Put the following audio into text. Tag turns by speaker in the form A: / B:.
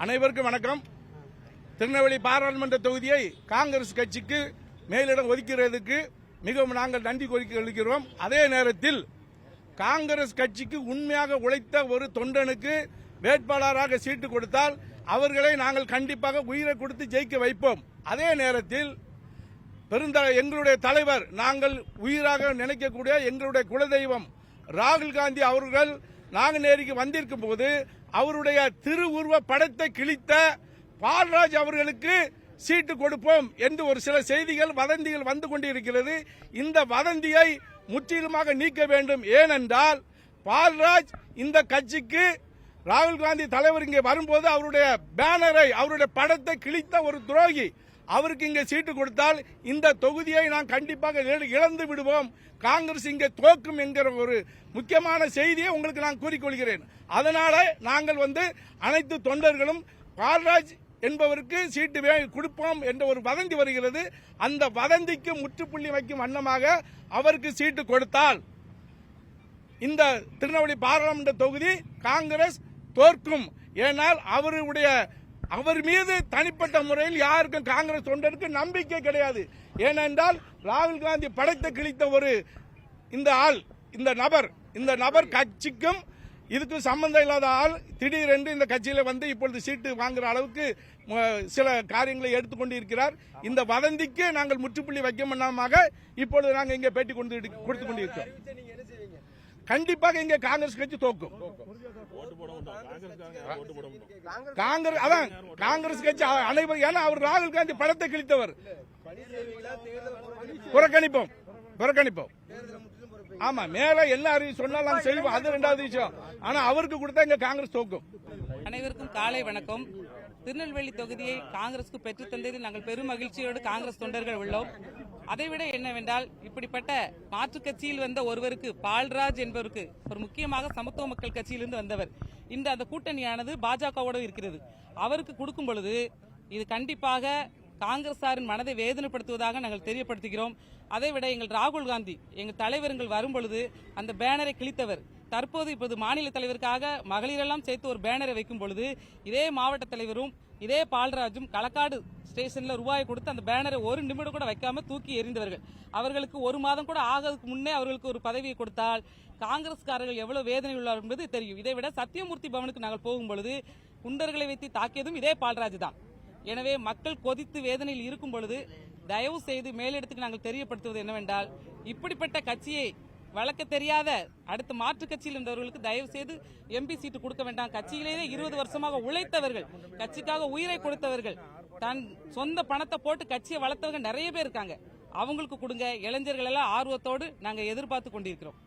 A: அனைவருக்கும் வணக்கம். திருநெல்வேலி பாராளுமன்ற தொகுதியை காங்கிரஸ் கட்சிக்கு மேலிடம் ஒதுக்கிறதுக்கு மிகவும் நாங்கள் நன்றி கொள்கிறோம். அதே நேரத்தில் காங்கிரஸ் கட்சிக்கு உண்மையாக உழைத்த ஒரு தொண்டனுக்கு வேட்பாளராக சீட்டு கொடுத்தால் அவர்களை நாங்கள் கண்டிப்பாக உயிரை கொடுத்து ஜெயிக்க வைப்போம். அதே நேரத்தில் எங்களுடைய தலைவர், நாங்கள் உயிராக நினைக்கக்கூடிய எங்களுடைய குலதெய்வம் ராகுல் காந்தி அவர்கள் நாங்குநேரிக்கு வந்திருக்கும் போது அவருடைய திருவுருவ படத்தை கிழித்த பால்ராஜ் அவர்களுக்கு சீட்டு கொடுப்போம் என்று ஒரு சில செய்திகள், வதந்திகள் வந்து கொண்டிருக்கிறது. இந்த வதந்தியை முற்றிலுமாக நீக்க வேண்டும். ஏனென்றால் பால்ராஜ் இந்த கட்சிக்கு ராகுல் காந்தி தலைவர் இங்கே வரும்போது அவருடைய பேனரை, அவருடைய படத்தை கிழித்த ஒரு துரோகி. அவருக்கு இங்கே சீட்டு கொடுத்தால் இந்த தொகுதியை நான் கண்டிப்பாக இழந்து விடுவோம், காங்கிரஸ் இங்கே தோக்கும் என்கிற ஒரு முக்கியமான செய்தியை உங்களுக்கு நான் கூறிக்கொள்கிறேன். அதனால நாங்கள் அனைத்து தொண்டர்களும் பால்ராஜ் என்பவருக்கு சீட்டு கொடுப்போம் என்ற ஒரு வதந்தி வருகிறது. அந்த வதந்திக்கு முற்றுப்புள்ளி வைக்கும் வண்ணமாக அவருக்கு சீட்டு கொடுத்தால் இந்த திருநெல்வேலி பாராளுமன்ற தொகுதி காங்கிரஸ் தோற்கும். ஏனால் அவர் மீது தனிப்பட்ட முறையில் யாருக்கும் காங்கிரஸ் தொண்டருக்கு நம்பிக்கை கிடையாது. ஏனென்றால் ராகுல் காந்தி படத்தை கிழித்த ஒரு இந்த நபர் கட்சிக்கும் இதுக்கு சம்பந்தம் இல்லாத ஆள் திடீரென்று இந்த கட்சியில இப்பொழுது சீட்டு வாங்குற அளவுக்கு சில காரியங்களை எடுத்துக்கொண்டு இருக்கிறார். இந்த வதந்திக்கு நாங்கள் முற்றுப்புள்ளி வைக்கமாக இப்பொழுது நாங்கள் இங்கே பேட்டி கொடுத்து கொண்டிருக்கிறோம். கண்டிப்பாக இங்கே காங்கிரஸ் கட்சி தோக்கும். காங்கிரஸ் கட்சி அனைவரும், ஏன்னா அவர் ராகுல் காந்தி படத்தை கிழித்தவர். புறக்கணிப்போம். ஆமா, மேல என்ன அறிவு சொன்னாலும் செய்வோம், அது இரண்டாவது விஷயம். ஆனா அவருக்கு கொடுத்தா இங்க காங்கிரஸ் தோக்கும்.
B: அனைவருக்கும் காலை வணக்கம். திருநெல்வேலி தொகுதியை காங்கிரசுக்கு பெற்றுத் தந்ததில் நாங்கள் பெரும் மகிழ்ச்சியோடு காங்கிரஸ் தொண்டர்கள் உள்ளோம். அதைவிட என்னவென்றால், இப்படிப்பட்ட மாற்றுக் கட்சியில் வந்த ஒருவருக்கு, பால்ராஜ் என்பவருக்கு, ஒரு முக்கியமாக சமத்துவ மக்கள் கட்சியிலிருந்து வந்தவர், இந்த அந்த கூட்டணியானது பாஜகவோடு இருக்கிறது. அவருக்கு கொடுக்கும் பொழுது இது கண்டிப்பாக காங்கிரசாரின் மனதை வேதனைப்படுத்துவதாக நாங்கள் தெரியப்படுத்துகிறோம். அதைவிட எங்கள் ராகுல் காந்தி, எங்கள் தலைவர்கள் வரும்பொழுது அந்த பேனரை கிழித்தவர், இப்போது மாநில தலைவருக்காக மகளிரெல்லாம் சேர்த்து ஒரு பேனரை வைக்கும் பொழுது இதே மாவட்ட தலைவரும் இதே பால்ராஜும் களக்காடு ஸ்டேஷன்ல ரூபாயை கொடுத்து அந்த பேனரை ஒரு நிமிடம் கூட வைக்காம தூக்கி எறிந்தவர்கள். அவர்களுக்கு ஒரு மாதம் கூட ஆகிறதுக்கு முன்னே அவர்களுக்கு ஒரு பதவியை கொடுத்தால் காங்கிரஸ்காரர்கள் எவ்வளவு வேதனை உள்ளார் என்பது தெரியும். இதைவிட சத்தியமூர்த்தி பவனுக்கு நாங்கள் போகும் பொழுது குண்டர்களை வைத்து தாக்கியதும் இதே பால்ராஜ் தான். எனவே மக்கள் கொதித்து வேதனையில் இருக்கும் பொழுது தயவு செய்து மேலிடத்துக்கு நாங்கள் தெரியப்படுத்துவது என்னவென்றால், இப்படிப்பட்ட கட்சியை வளர்க்க தெரியாத அடுத்த மாற்றுக் கட்சியில் இருந்தவர்களுக்கு தயவு செய்து எம்பி சீட்டு கொடுக்க வேண்டாம். கட்சியிலேயே 20 வருஷமாக உழைத்தவர்கள், கட்சிக்காக உயிரை கொடுத்தவர்கள், தன் சொந்த பணத்தை போட்டு கட்சியை வளர்த்தவங்க நிறைய பேர் இருக்காங்க. அவங்களுக்கு கொடுங்க. இளைஞர்கள் எல்லாம் ஆர்வத்தோடு நாங்கள் எதிர்பார்த்து கொண்டிருக்கிறோம்.